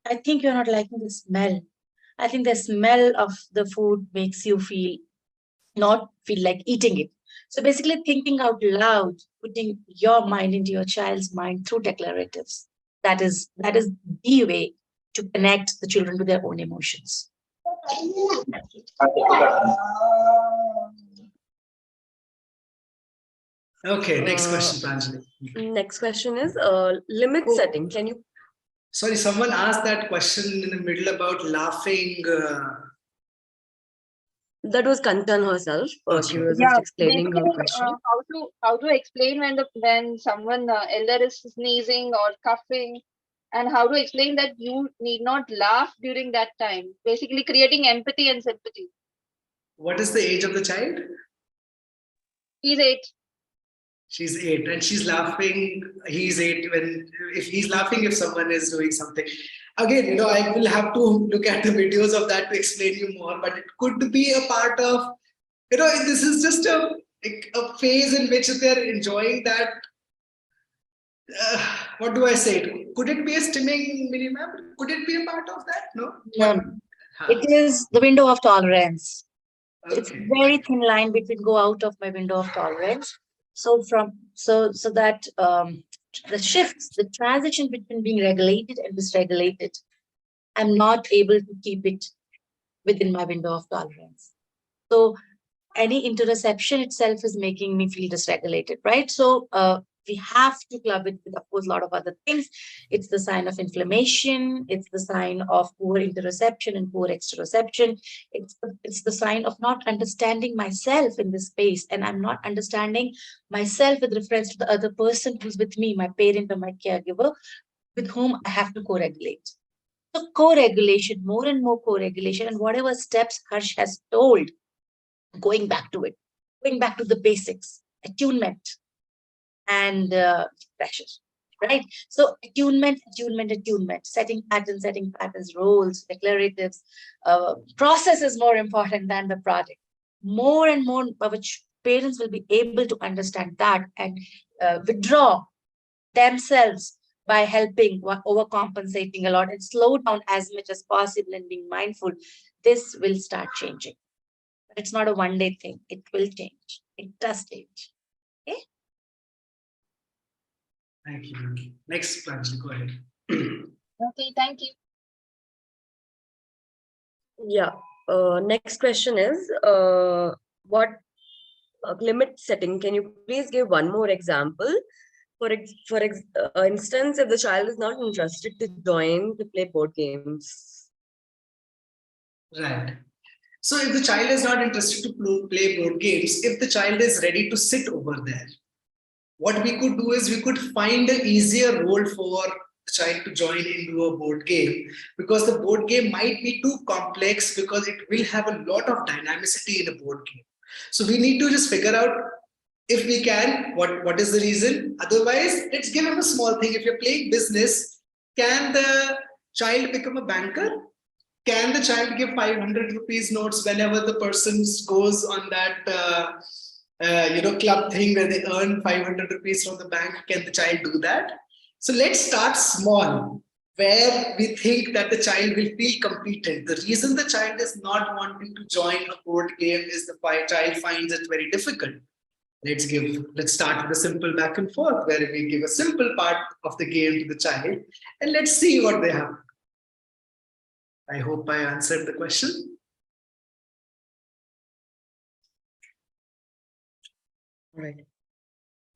I think you're not liking the smell. I think the smell of the food makes you not feel like eating it. So basically thinking out loud, putting your mind into your child's mind through declaratives. That is the way to connect the children to their own emotions. Okay, next question, Pranjali. Next question is limit setting. Can you? Sorry, someone asked that question in the middle about laughing. That was Kanchan herself. She was Yeah, just explaining her basically, question. how to explain when someone elder is sneezing or coughing, and how to explain that you need not laugh during that time. Basically, creating empathy and sympathy. What is the age of the child? He's 8. She's 8 and she's laughing. He's 8 if he's laughing if someone is doing something. Again, I will have to look at the videos of that to explain you more, but it could be a part of, this is just a phase in which they're enjoying that. What do I say? Could it be a stimming minimum? Could it be a part of that? No? It is the window of tolerance. Okay. It's a very thin line between go out of my window of tolerance. So that the shifts, the transition between being regulated and dysregulated, I'm not able to keep it within my window of tolerance. So any interoception itself is making me feel dysregulated, right? So we have to club it with, of course, a lot of other things. It's the sign of inflammation. It's the sign of poor interoception and poor exteroception. It's the sign of not understanding myself in this space. And I'm not understanding myself with reference to the other person who's with me, my parent or my caregiver, with whom I have to co-regulate. So co-regulation, more and more co-regulation, and whatever steps Harsh has told, going back to it, going back to the basics, attunement and pressure, right? So attunement, setting patterns, roles, declaratives, process is more important than the product. More and more, which parents will be able to understand that and withdraw themselves by helping, overcompensating a lot and slow down as much as possible and being mindful. This will start changing. It's not a one-day thing. It will change. It does change. Okay. Thank you. Next, Pranjali, go ahead. Okay, thank you. Yeah. Next question is what limit setting? Can you please give one more example? For instance, if the child is not interested to join to play board games. Right. So if the child is not interested to play board games, if the child is ready to sit over there, what we could do is we could find an easier role for the child to join into a board game, because the board game might be too complex, because it will have a lot of dynamicity in a board game. So we need to just figure out, if we can, what is the reason. Otherwise, let's give him a small thing. If you're playing business, can the child become a banker? Can the child give 500 rupees notes whenever the person goes on that club thing where they earn 500 rupees from the bank? Can the child do that? So let's start small, where we think that the child will feel competent. The reason the child is not wanting to join a board game is the child finds it very difficult. Let's start with a simple back and forth, where we give a simple part of the game to the child and let's see what they have. I hope I answered the question. Right.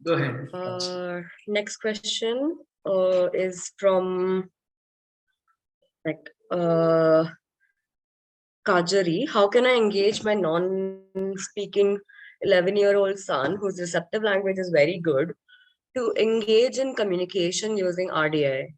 Go ahead. Next question is from Kajari. How can I engage my non-speaking 11-year-old son, whose receptive language is very good, to engage in communication using RDI?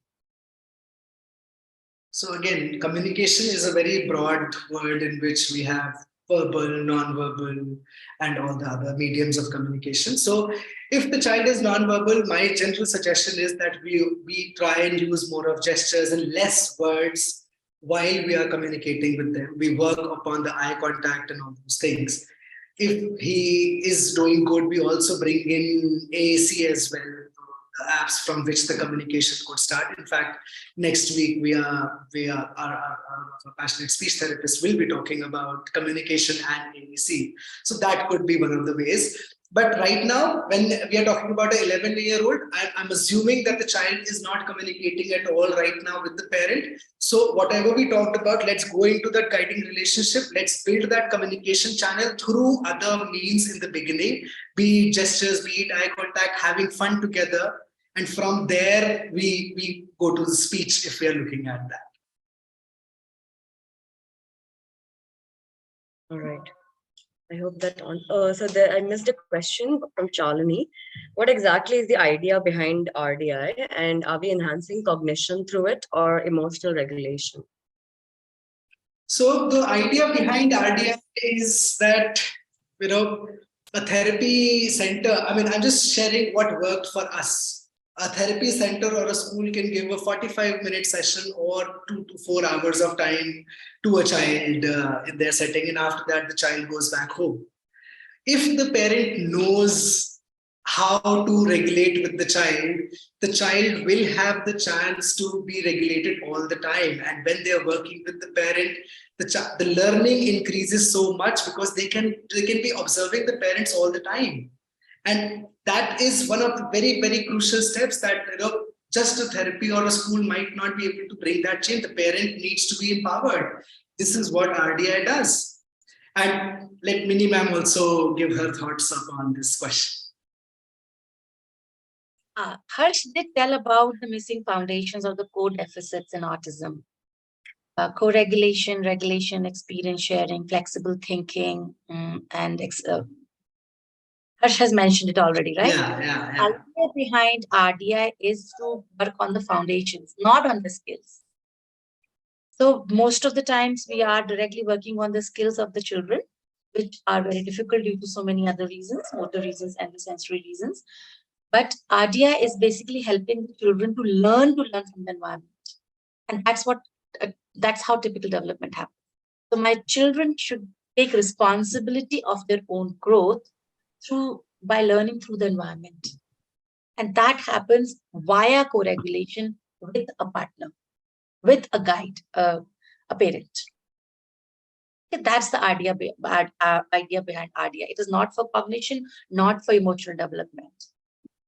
So again, communication is a very broad word in which we have verbal, non-verbal, and all the other mediums of communication. So if the child is non-verbal, my general suggestion is that we try and use more of gestures and less words while we are communicating with them. We work upon the eye contact and all those things. If he is doing good, we also bring in AAC as well, the apps from which the communication could start. In fact, next week our passionate speech therapist will be talking about communication and AAC. So that could be one of the ways. But right now, when we are talking about an 11-year-old, I'm assuming that the child is not communicating at all right now with the parent. So whatever we talked about, let's go into that guiding relationship. Let's build that communication channel through other means in the beginning, be it gestures, be it eye contact, having fun together. And from there, we go to the speech if we are looking at that. All right. I hope that on. So I missed a question from Chalini. What exactly is the idea behind RDI, and are we enhancing cognition through it or emotional regulation? So the idea behind RDI is that, a therapy center. I mean, I'm just sharing what worked for us. A therapy center or a school can give a 45-minute session or 2 to 4 hours of time to a child in their setting, and after that the child goes back home. If the parent knows how to regulate with the child will have the chance to be regulated all the time. And when they're working with the parent, the learning increases so much because they can be observing the parents all the time. And that is one of the very, very crucial steps that, just a therapy or a school might not be able to bring that change. The parent needs to be empowered. This is what RDI does. And let Mini Ma'am also give her thoughts upon this question. Harsh did tell about the missing foundations of the core deficits in autism. Co-regulation, regulation, experience sharing, flexible thinking, and Harsh has mentioned it already, right? Yeah. The idea behind RDI is to work on the foundations, not on the skills. So most of the times we are directly working on the skills of the children, which are very difficult due to so many other reasons, motor reasons and the sensory reasons. But RDI is basically helping the children to learn from the environment. And that's how typical development happens. So my children should take responsibility of their own growth by learning through the environment. And that happens via co-regulation with a partner, with a guide, a parent. Okay, that's the idea behind RDI. It is not for cognition, not for emotional development.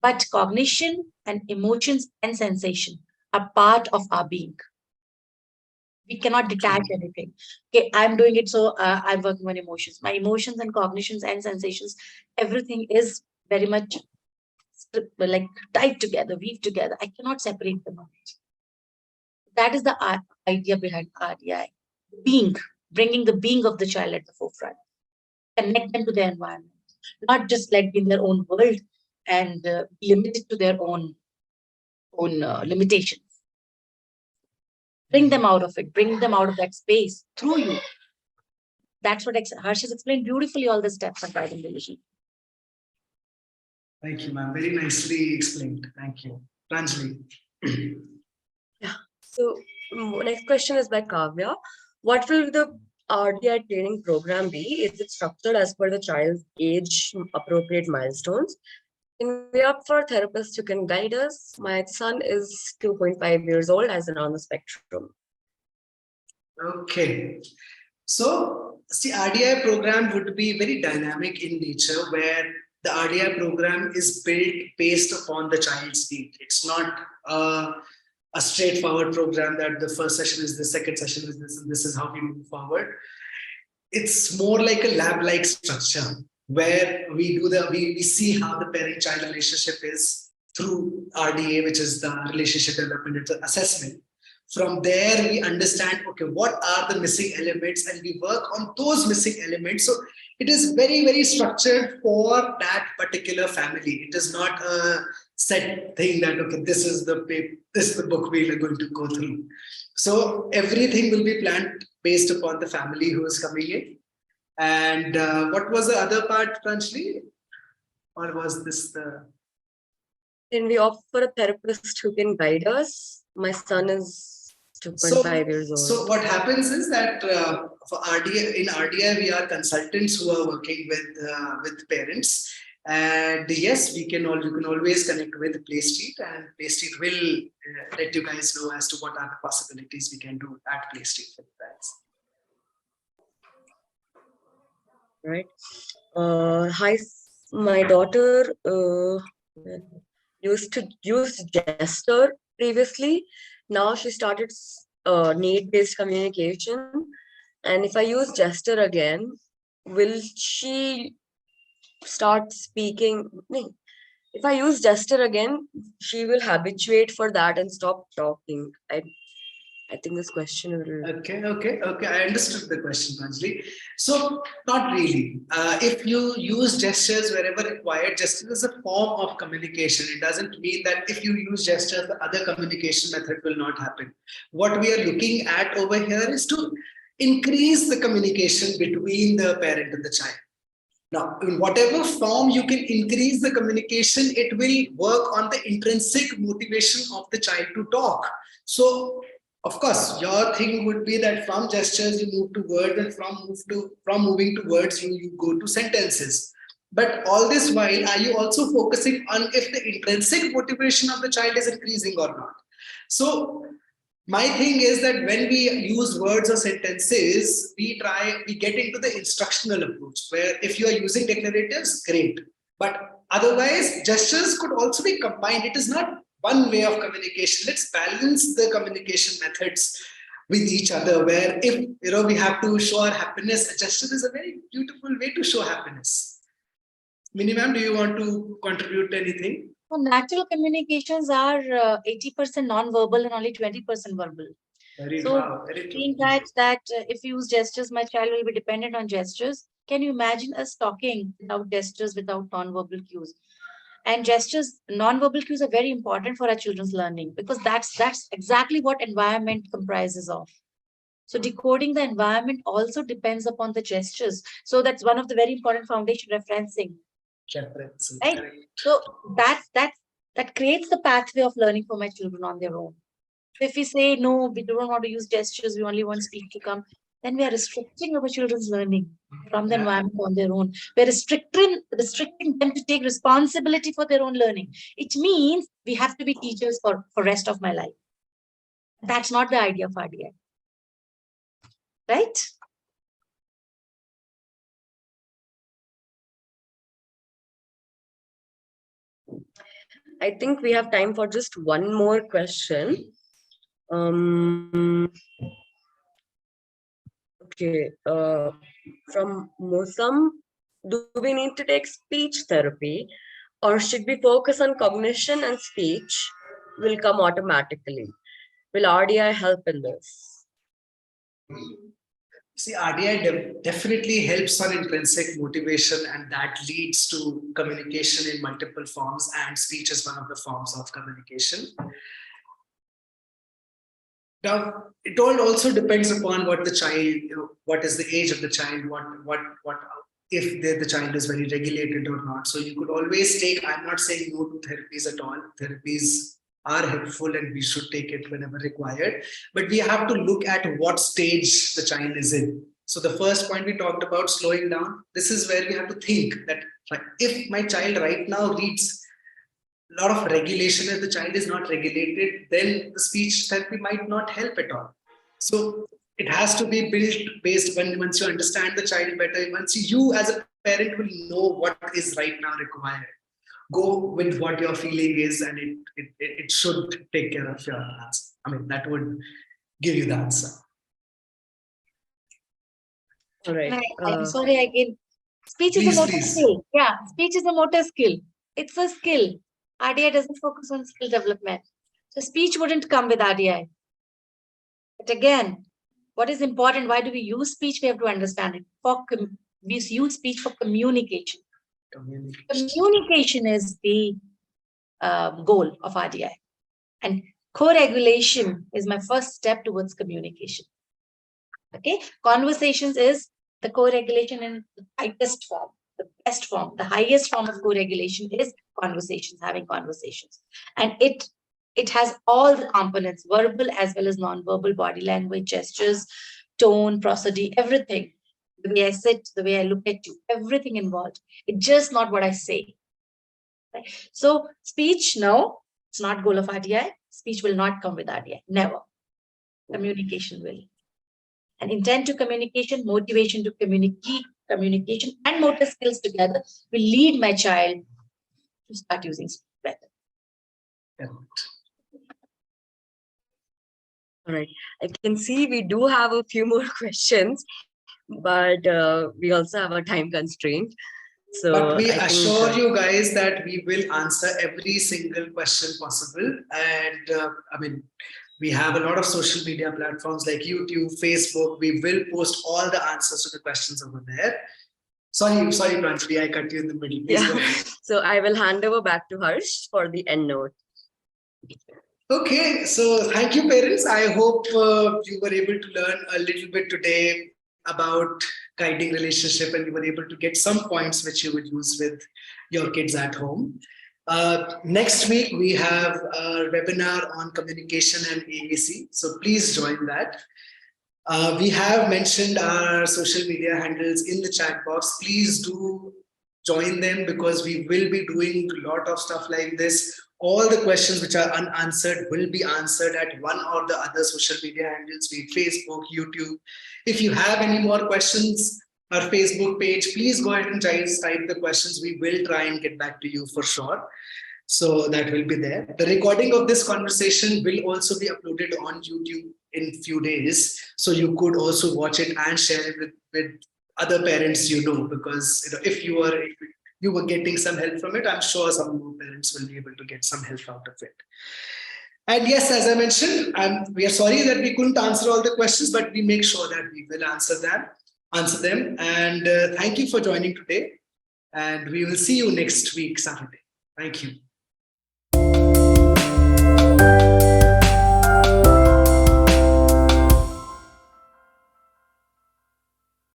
But cognition and emotions and sensation are part of our being. We cannot detach anything. Okay, I'm doing it, so I'm working on emotions. My emotions and cognitions and sensations, everything is very much like tied together, weave together. I cannot separate them out. That is the idea behind RDI. Bringing the being of the child at the forefront. Connect them to their environment. Not just let be in their own world and be limited to their own limitations. Bring them out of it. Bring them out of that space through you. That's what Harsh has explained beautifully, all the steps of guiding relationship. Thank you, ma'am. Very nicely explained. Thank you. Pranjali. Yeah. So next question is by Kavya. What will the RDI training program be? Is it structured as per the child's age appropriate milestones? Can we opt for therapists who can guide us? My son is 2.5 years old, as an on the spectrum. Okay. So, see, RDI program would be very dynamic in nature, where the RDI program is built based upon the child's need. It's not a straightforward program that the first session is this, second session is this, and this is how we move forward. It's more like a lab-like structure where we see how the parent-child relationship is through RDA, which is the relationship development assessment. From there, we understand, okay, what are the missing elements, and we work on those missing elements. So it is very, very structured for that particular family. It is not a set thing that, okay, this is the book we are going to go through. So everything will be planned based upon the family who is coming in. And what was the other part, Pranjali? Or was this the... Can we opt for a therapist who can guide us? My son is 2.5 years old. So what happens is that for in RDI, we are consultants who are working with parents. And yes, you can always connect with PlayStreet, and PlayStreet will let you guys know as to what are the possibilities we can do at PlayStreet for you guys. Right. Hi, my daughter used to use gesture previously. Now she started need-based communication. And if I use gesture again, will she start speaking? No. If I use gesture again, she will habituate for that and stop talking. I think this question will... Okay. I understood the question, Pranjali. So, not really. If you use gestures wherever required, gesture is a form of communication. It doesn't mean that if you use gestures, the other communication method will not happen. What we are looking at over here is to increase the communication between the parent and the child. Now, in whatever form you can increase the communication, it will work on the intrinsic motivation of the child to talk. So, of course, your thing would be that from gestures you move to words, and from moving to words you go to sentences. But all this while, are you also focusing on if the intrinsic motivation of the child is increasing or not? So my thing is that when we use words or sentences, we get into the instructional approach, where if you are using declaratives, great. But otherwise, gestures could also be combined. It is not one way of communication. Let's balance the communication methods with each other, where if we have to show our happiness, a gesture is a very beautiful way to show happiness. Mini ma'am, do you want to contribute anything? So natural communications are 80% non-verbal and only 20% verbal. Very Seeing that if you use gestures, my child will be dependent on gestures. Can you imagine us talking without gestures, without non-verbal cues? And gestures, non-verbal cues are very important for our children's learning, because that's exactly what environment comprises of. So decoding the environment also depends upon the gestures. So that's one of the very important foundation referencing. Right? So that creates the pathway of learning for my children on their own. If we say, no, we don't want to use gestures, we only want speech to come, then we are restricting our children's learning from the environment on their own. We're restricting them to take responsibility for their own learning. It means we have to be teachers for rest of my life. That's not the idea of RDI. Right? I think we have time for just one more question. Okay, from Mosam, do we need to take speech therapy, or should we focus on cognition and speech will come automatically? Will RDI help in this? See, RDI definitely helps on intrinsic motivation, and that leads to communication in multiple forms, and speech is one of the forms of communication. Now, it all also depends upon what the child, what is the age of the child, what if the child is very regulated or not. So you could always take, I'm not saying no to therapies at all. Therapies are helpful and we should take it whenever required, but we have to look at what stage the child is in. So the first point we talked about, slowing down, this is where we have to think that if my child right now needs a lot of regulation, if the child is not regulated, then the speech therapy might not help at all. So it has to be built based once you understand the child better, once you as a parent will know what is right now required. Go with what your feeling is, and it should take care of your answer. I mean, that would give you the answer. All right. I'm sorry again. Speech is a motor skill. Yeah, speech is a motor skill. It's a skill. RDI doesn't focus on skill development. So speech wouldn't come with RDI. But again, what is important? Why do we use speech? We have to understand it. We use speech for communication. Communication is the goal of RDI. And co-regulation is my first step towards communication. Okay, conversations is the co-regulation in the tightest form, the best form, the highest form of co-regulation is conversations, having conversations. And it has all the components, verbal as well as non-verbal, body language, gestures, tone, prosody, everything. The way I sit, the way I look at you, everything involved. It's just not what I say. Right? So speech, no, it's not goal of RTI. Speech will not come with RTI, never. Communication will. And intent to communication, motivation to communicate, communication and motor skills together will lead my child to start using speech better. All right. I can see we do have a few more questions, but we also have a time constraint. So but we I think, assure you guys that we will answer every single question possible. And I mean, we have a lot of social media platforms like YouTube, Facebook. We will post all the answers to the questions over there. Sorry, Pranjali, I cut you in the middle. Please yeah. go ahead. So I will hand over back to Harsh for the end note. Okay, so thank you, parents. I hope you were able to learn a little bit today about guiding relationship, and you were able to get some points which you would use with your kids at home. Next week, we have a webinar on communication and AAC. So please join that. We have mentioned our social media handles in the chat box. Please do join them because we will be doing a lot of stuff like this. All the questions which are unanswered will be answered at one or the other social media handles, be it Facebook, YouTube. If you have any more questions, our Facebook page, please go ahead and type the questions. We will try and get back to you for sure. So that will be there. The recording of this conversation will also be uploaded on YouTube in a few days. So you could also watch it and share it with other parents you know, because if you were getting some help from it, I'm sure some more parents will be able to get some help out of it. And yes, as I mentioned, we are sorry that we couldn't answer all the questions, but we make sure that we will answer them. And thank you for joining today. And we will see you next week, Saturday. Thank you.